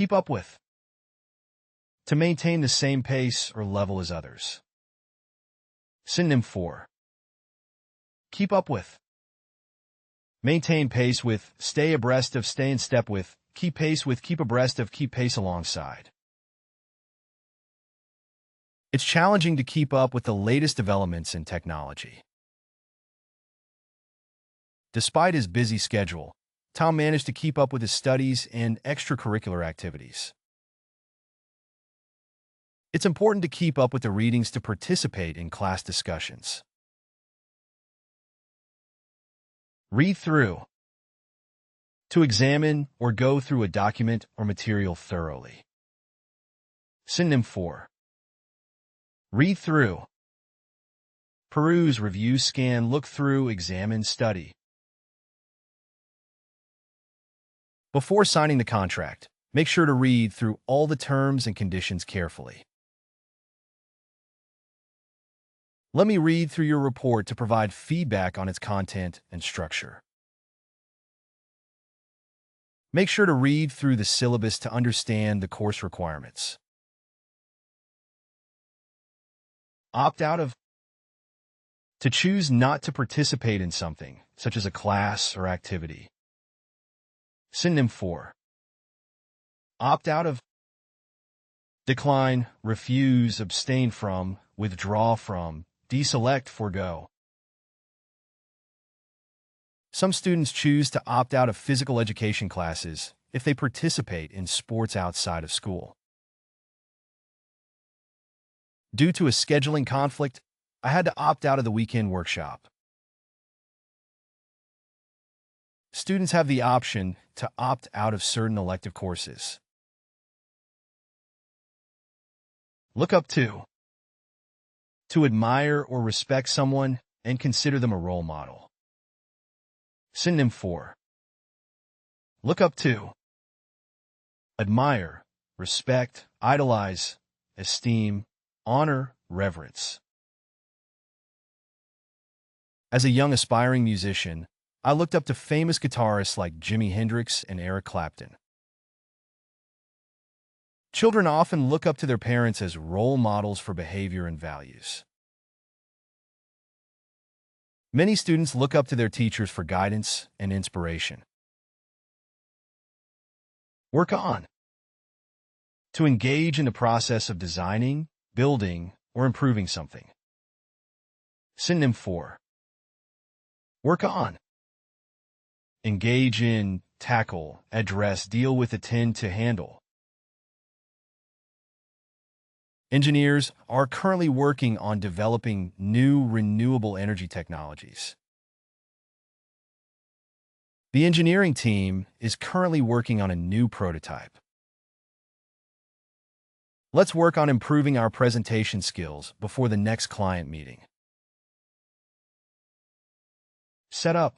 Keep up with. To maintain the same pace or level as others. Synonym for. Keep up with. Maintain pace with, stay abreast of, stay in step with, keep pace with, keep abreast of, keep pace alongside. It's challenging to keep up with the latest developments in technology. Despite his busy schedule, Tom managed to keep up with his studies and extracurricular activities. It's important to keep up with the readings to participate in class discussions. Read through. To examine or go through a document or material thoroughly. Synonym for. Read through. Peruse, review, scan, look through, examine, study. Before signing the contract, make sure to read through all the terms and conditions carefully. Let me read through your report to provide feedback on its content and structure. Make sure to read through the syllabus to understand the course requirements. Opt out of. To choose not to participate in something, such as a class or activity. Synonym for. Opt out of. Decline, refuse, abstain from, withdraw from, deselect, forego. Some students choose to opt out of physical education classes if they participate in sports outside of school. Due to a scheduling conflict, I had to opt out of the weekend workshop. Students have the option to opt out of certain elective courses. Look up to. To admire or respect someone and consider them a role model. Synonym for. Look up to. Admire, respect, idolize, esteem, honor, reverence. As a young aspiring musician, I looked up to famous guitarists like Jimi Hendrix and Eric Clapton. Children often look up to their parents as role models for behavior and values. Many students look up to their teachers for guidance and inspiration. Work on. To engage in the process of designing, building, or improving something. Synonym for. Work on. Engage in, tackle, address, deal with, attend to, handle. Engineers are currently working on developing new renewable energy technologies. The engineering team is currently working on a new prototype. Let's work on improving our presentation skills before the next client meeting. Set up.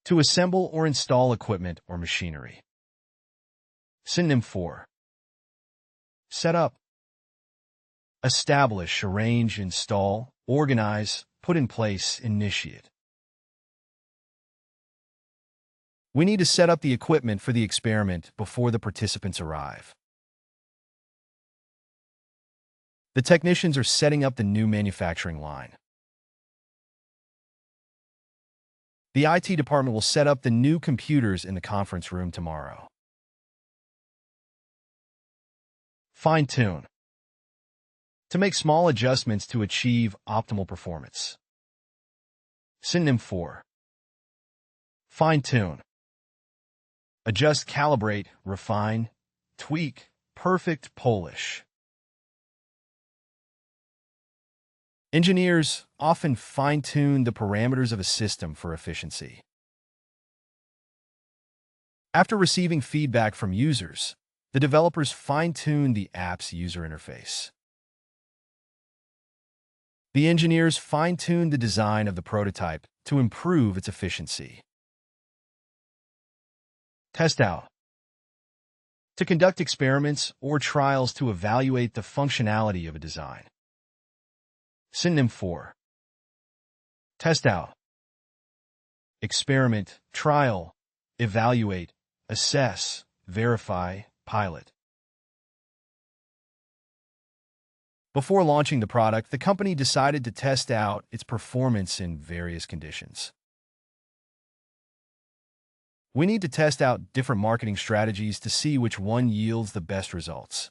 To assemble or install equipment or machinery. Synonym for. Set up. Establish, arrange, install, organize, put in place, initiate. We need to set up the equipment for the experiment before the participants arrive. The technicians are setting up the new manufacturing line. The IT department will set up the new computers in the conference room tomorrow. Fine-tune. To make small adjustments to achieve optimal performance. Synonym for. Fine-tune. Adjust, calibrate, refine, tweak, perfect, polish. Engineers often fine-tune the parameters of a system for efficiency. After receiving feedback from users, the developers fine-tune the app's user interface. The engineers fine-tune the design of the prototype to improve its efficiency. Test out. To conduct experiments or trials to evaluate the functionality of a design. Synonym for. Test out. Experiment, trial, evaluate, assess, verify, pilot. Before launching the product, the company decided to test out its performance in various conditions. We need to test out different marketing strategies to see which one yields the best results.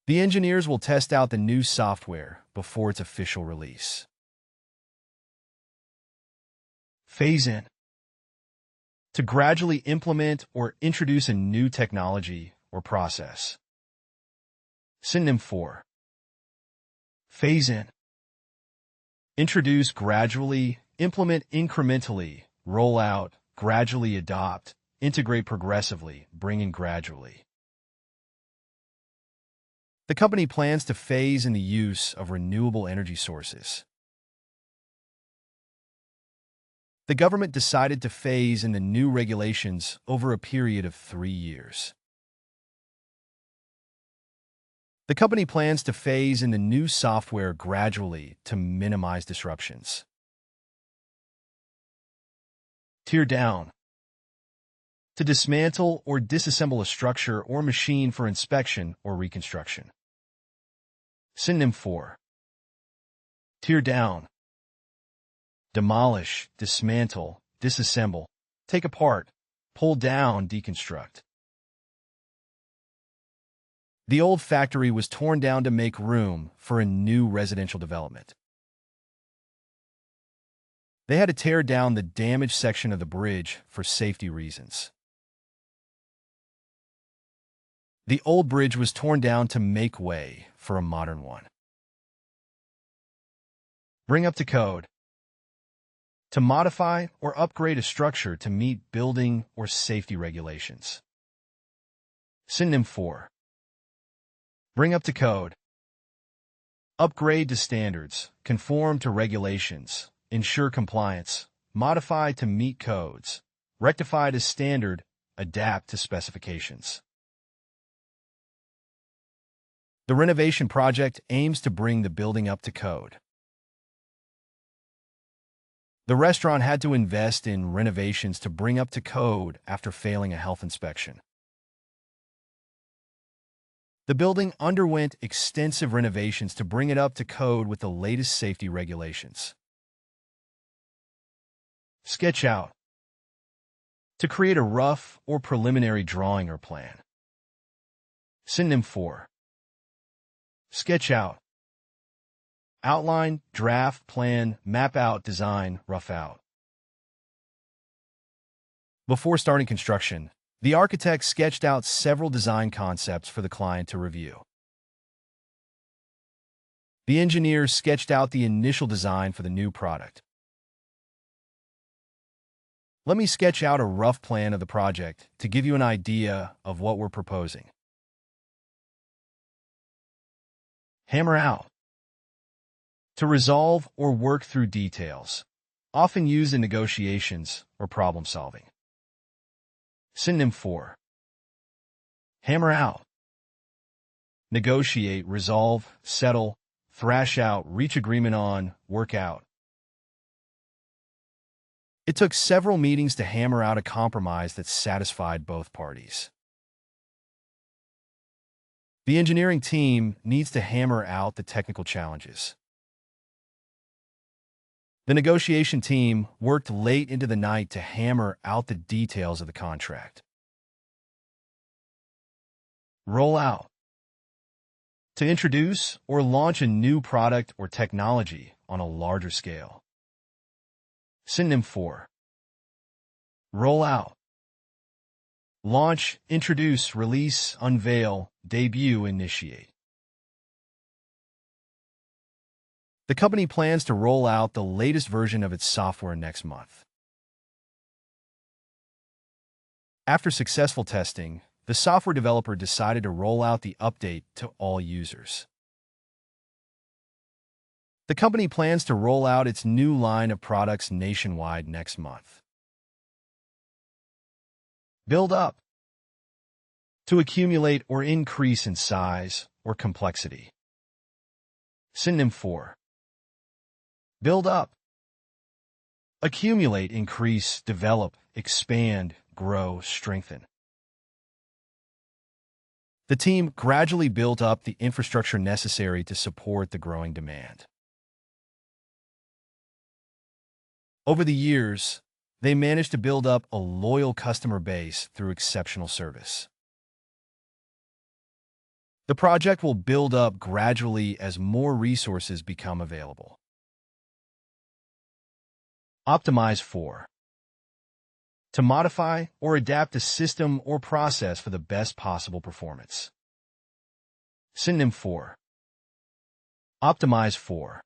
The engineers will test out the new software before its official release. Phase in. To gradually implement or introduce a new technology or process. Synonym 4. Phase in. Introduce gradually, implement incrementally, roll out, gradually adopt, integrate progressively, bring in gradually. The company plans to phase in the use of renewable energy sources. The government decided to phase in the new regulations over a period of 3 years. The company plans to phase in the new software gradually to minimize disruptions. Tear down. To dismantle or disassemble a structure or machine for inspection or reconstruction. Synonym 4. Tear down. Demolish, dismantle, disassemble, take apart, pull down, deconstruct. The old factory was torn down to make room for a new residential development. They had to tear down the damaged section of the bridge for safety reasons. The old bridge was torn down to make way for a modern one. Bring up to code. To modify or upgrade a structure to meet building or safety regulations. Synonym 4. Bring up to code. Upgrade to standards, conform to regulations, ensure compliance, modify to meet codes, rectify to standard, adapt to specifications. The renovation project aims to bring the building up to code. The restaurant had to invest in renovations to bring up to code after failing a health inspection. The building underwent extensive renovations to bring it up to code with the latest safety regulations. Sketch out. To create a rough or preliminary drawing or plan. Synonym 4. Sketch out. Outline, draft, plan, map out, design, rough out. Before starting construction, the architect sketched out several design concepts for the client to review. The engineers sketched out the initial design for the new product. Let me sketch out a rough plan of the project to give you an idea of what we're proposing. Hammer out. To resolve or work through details, often used in negotiations or problem solving. Synonym 4. Hammer out. Negotiate, resolve, settle, thrash out, reach agreement on, work out. It took several meetings to hammer out a compromise that satisfied both parties. The engineering team needs to hammer out the technical challenges. The negotiation team worked late into the night to hammer out the details of the contract. Roll out. To introduce or launch a new product or technology on a larger scale. Synonym 4. Roll out. Launch, introduce, release, unveil, debut, initiate. The company plans to roll out the latest version of its software next month. After successful testing, the software developer decided to roll out the update to all users. The company plans to roll out its new line of products nationwide next month. Build up. To accumulate or increase in size or complexity. Synonym 4. Build up. Accumulate, increase, develop, expand, grow, strengthen. The team gradually built up the infrastructure necessary to support the growing demand. Over the years, they managed to build up a loyal customer base through exceptional service. The project will build up gradually as more resources become available. Optimize for. To modify or adapt a system or process for the best possible performance. Synonym for. Optimize for.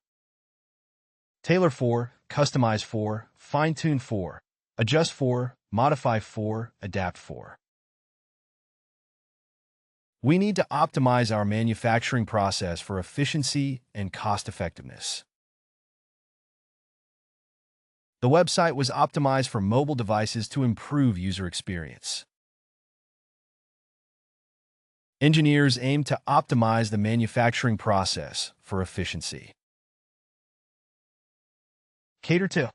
Tailor for, customize for, fine-tune for, adjust for, modify for, adapt for. We need to optimize our manufacturing process for efficiency and cost-effectiveness. The website was optimized for mobile devices to improve user experience. Engineers aim to optimize the manufacturing process for efficiency. Cater to.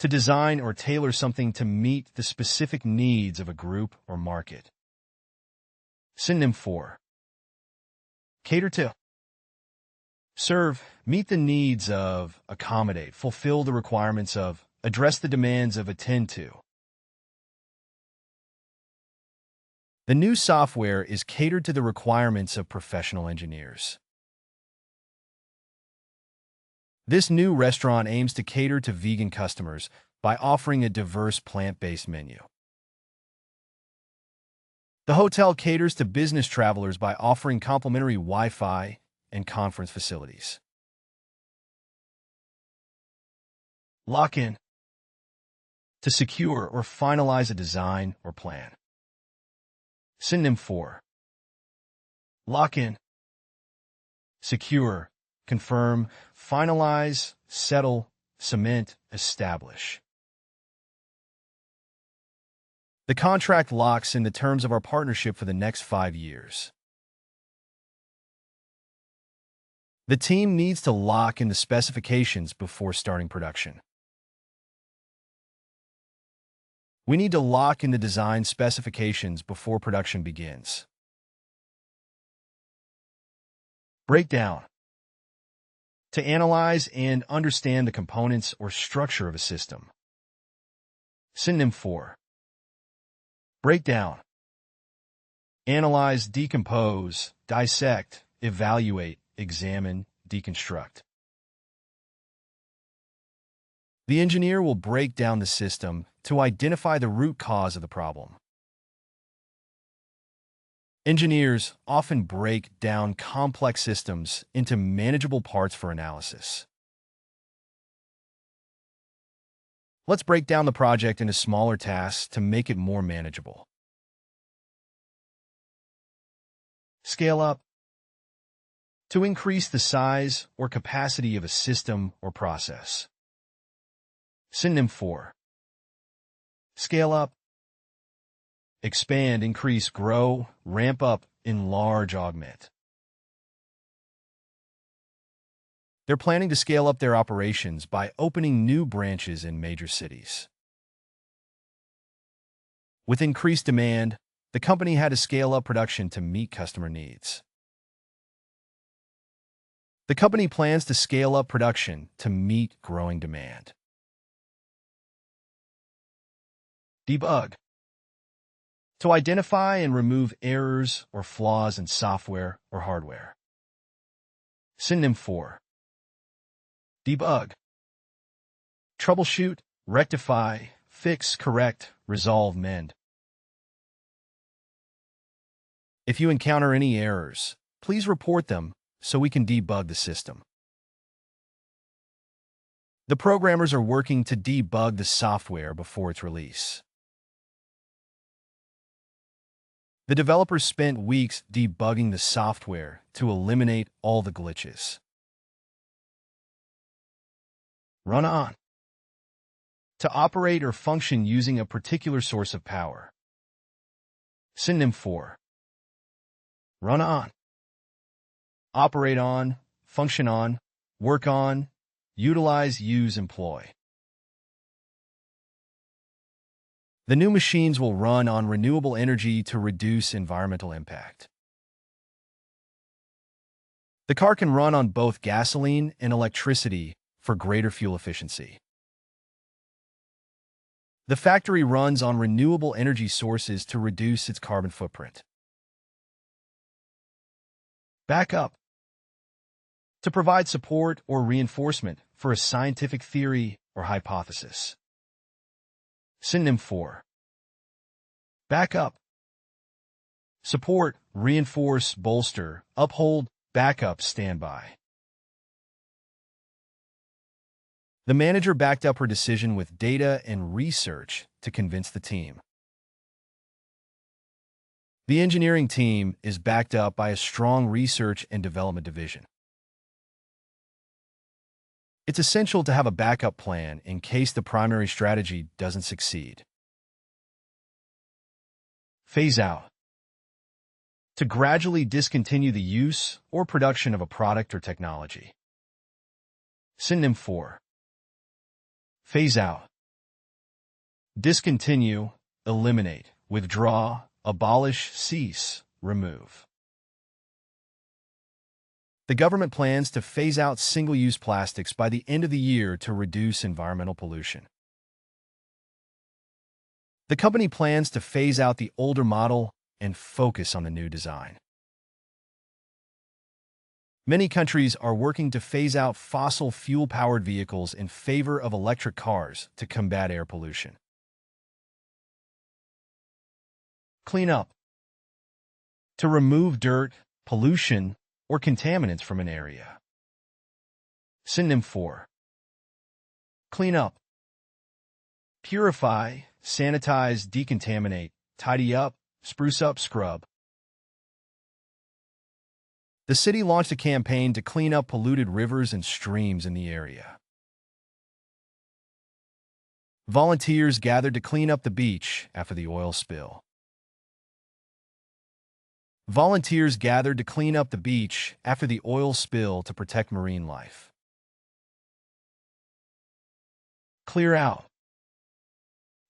To design or tailor something to meet the specific needs of a group or market. Synonym for. Cater to. Serve, meet the needs of, accommodate, fulfill the requirements of, address the demands of, attend to. The new software is catered to the requirements of professional engineers. This new restaurant aims to cater to vegan customers by offering a diverse plant-based menu. The hotel caters to business travelers by offering complimentary Wi-Fi and conference facilities. Lock-in. To secure or finalize a design or plan. Synonym for. Lock-in. Secure, confirm, finalize, settle, cement, establish. The contract locks in the terms of our partnership for the next 5 years. The team needs to lock in the specifications before starting production. We need to lock in the design specifications before production begins. Breakdown. To analyze and understand the components or structure of a system. Synonym for. Breakdown. Analyze, decompose, dissect, evaluate, examine, deconstruct. The engineer will break down the system to identify the root cause of the problem. Engineers often break down complex systems into manageable parts for analysis. Let's break down the project into smaller tasks to make it more manageable. Scale up. To increase the size or capacity of a system or process. Synonym for. Scale up. Expand, increase, grow, ramp up, enlarge, augment. They're planning to scale up their operations by opening new branches in major cities. With increased demand, the company had to scale up production to meet customer needs. The company plans to scale up production to meet growing demand. Debug. To identify and remove errors or flaws in software or hardware. Synonym for. Debug. Troubleshoot, rectify, fix, correct, resolve, mend. If you encounter any errors, please report them so we can debug the system. The programmers are working to debug the software before its release. The developers spent weeks debugging the software to eliminate all the glitches. Run on. To operate or function using a particular source of power. Synonym for. Run on. Operate on, function on, work on, utilize, use, employ. The new machines will run on renewable energy to reduce environmental impact. The car can run on both gasoline and electricity for greater fuel efficiency. The factory runs on renewable energy sources to reduce its carbon footprint. Backup. To provide support or reinforcement for a scientific theory or hypothesis. Synonym for backup. Support, reinforce, bolster, uphold, backup, standby. The manager backed up her decision with data and research to convince the team. The engineering team is backed up by a strong research and development division. It's essential to have a backup plan in case the primary strategy doesn't succeed. Phase out. To gradually discontinue the use or production of a product or technology. Synonym for phase out. Discontinue, eliminate, withdraw, abolish, cease, remove. The government plans to phase out single-use plastics by the end of the year to reduce environmental pollution. The company plans to phase out the older model and focus on the new design. Many countries are working to phase out fossil fuel-powered vehicles in favor of electric cars to combat air pollution. Clean up. To remove dirt, pollution, or contaminants from an area. Synonym for clean up. Purify, sanitize, decontaminate, tidy up, spruce up, scrub. The city launched a campaign to clean up polluted rivers and streams in the area. Volunteers gathered to clean up the beach after the oil spill. Volunteers gathered to clean up the beach after the oil spill to protect marine life. Clear out.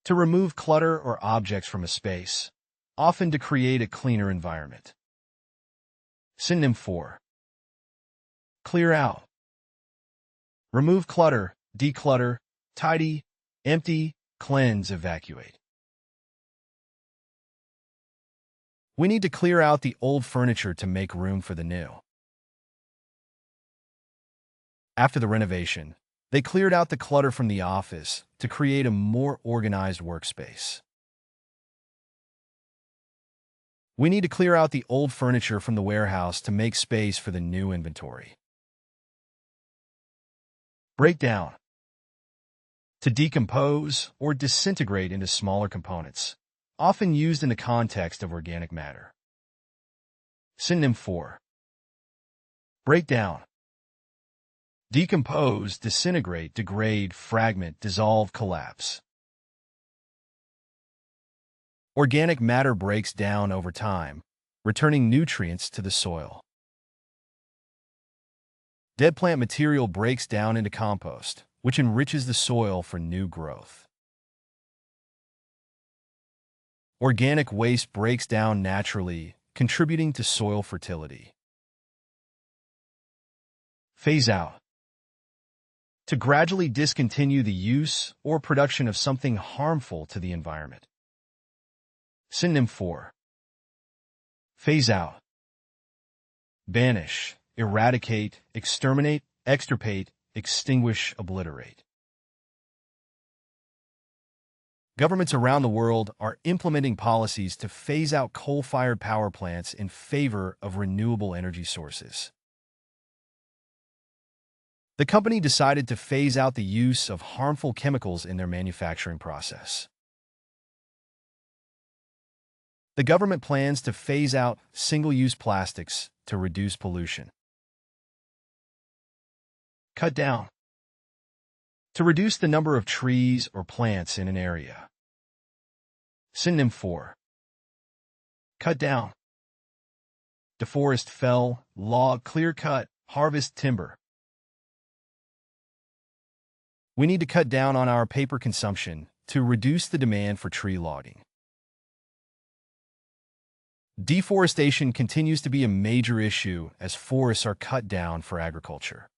To remove clutter or objects from a space, often to create a cleaner environment. Synonym for clear out. Remove clutter, declutter, tidy, empty, cleanse, evacuate. We need to clear out the old furniture to make room for the new. After the renovation, they cleared out the clutter from the office to create a more organized workspace. We need to clear out the old furniture from the warehouse to make space for the new inventory. Break down. To decompose or disintegrate into smaller components, often used in the context of organic matter. Synonym for break down. Decompose, disintegrate, degrade, fragment, dissolve, collapse. Organic matter breaks down over time, returning nutrients to the soil. Dead plant material breaks down into compost, which enriches the soil for new growth. Organic waste breaks down naturally, contributing to soil fertility. Phase out. To gradually discontinue the use or production of something harmful to the environment. Synonym for phase out. Banish, eradicate, exterminate, extirpate, extinguish, obliterate. Governments around the world are implementing policies to phase out coal-fired power plants in favor of renewable energy sources. The company decided to phase out the use of harmful chemicals in their manufacturing process. The government plans to phase out single-use plastics to reduce pollution. Cut down. To reduce the number of trees or plants in an area. Synonym for cut down. Deforest, fell, log, clear cut, harvest, timber. We need to cut down on our paper consumption to reduce the demand for tree logging. Deforestation continues to be a major issue as forests are cut down for agriculture.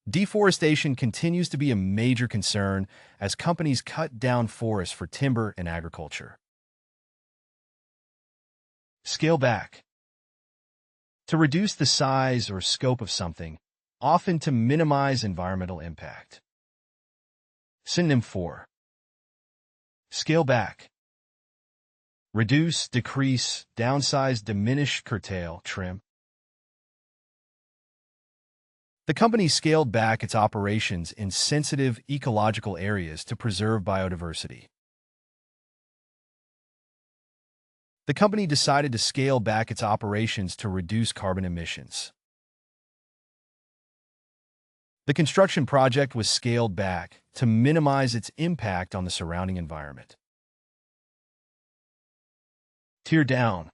Deforestation continues to be a major concern as companies cut down forests for timber and agriculture. Scale back. To reduce the size or scope of something, often to minimize environmental impact. Synonym for scale back. Reduce, decrease, downsize, diminish, curtail, trim. The company scaled back its operations in sensitive ecological areas to preserve biodiversity. The company decided to scale back its operations to reduce carbon emissions. The construction project was scaled back to minimize its impact on the surrounding environment. Tear down.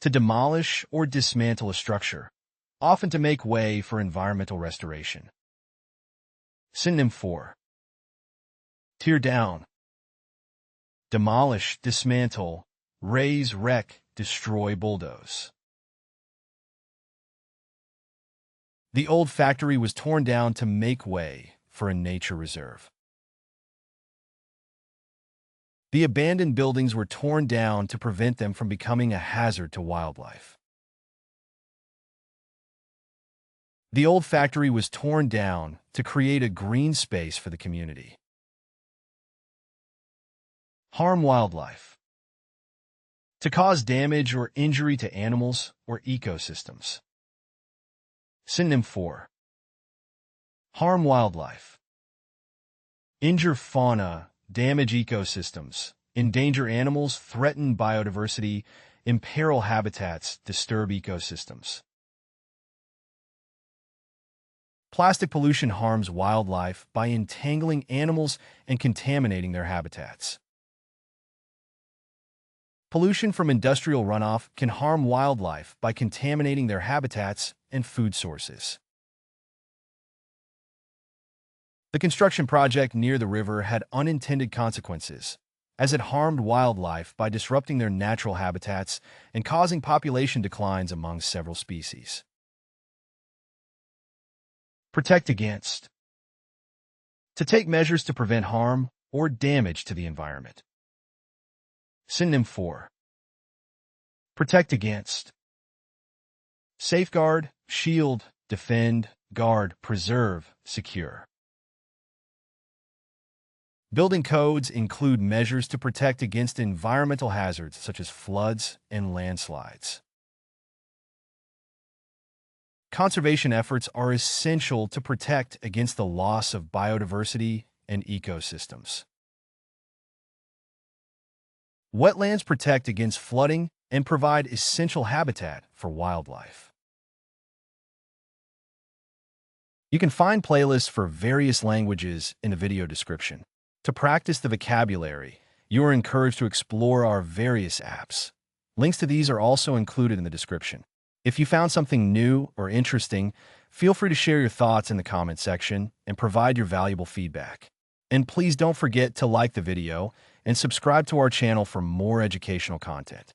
To demolish or dismantle a structure, often to make way for environmental restoration. Synonym for tear down. Demolish, dismantle, raze, wreck, destroy, bulldoze. The old factory was torn down to make way for a nature reserve. The abandoned buildings were torn down to prevent them from becoming a hazard to wildlife. The old factory was torn down to create a green space for the community. Harm wildlife. To cause damage or injury to animals or ecosystems. Synonym for harm wildlife. Injure fauna, damage ecosystems, endanger animals, threaten biodiversity, imperil habitats, disturb ecosystems. Plastic pollution harms wildlife by entangling animals and contaminating their habitats. Pollution from industrial runoff can harm wildlife by contaminating their habitats and food sources. The construction project near the river had unintended consequences, as it harmed wildlife by disrupting their natural habitats and causing population declines among several species. Protect against. To take measures to prevent harm or damage to the environment. Synonym for protect against. Safeguard, shield, defend, guard, preserve, secure. Building codes include measures to protect against environmental hazards such as floods and landslides. Conservation efforts are essential to protect against the loss of biodiversity and ecosystems. Wetlands protect against flooding and provide essential habitat for wildlife. You can find playlists for various languages in the video description. To practice the vocabulary, you are encouraged to explore our various apps. Links to these are also included in the description. If you found something new or interesting, feel free to share your thoughts in the comment section and provide your valuable feedback. And please don't forget to like the video and subscribe to our channel for more educational content.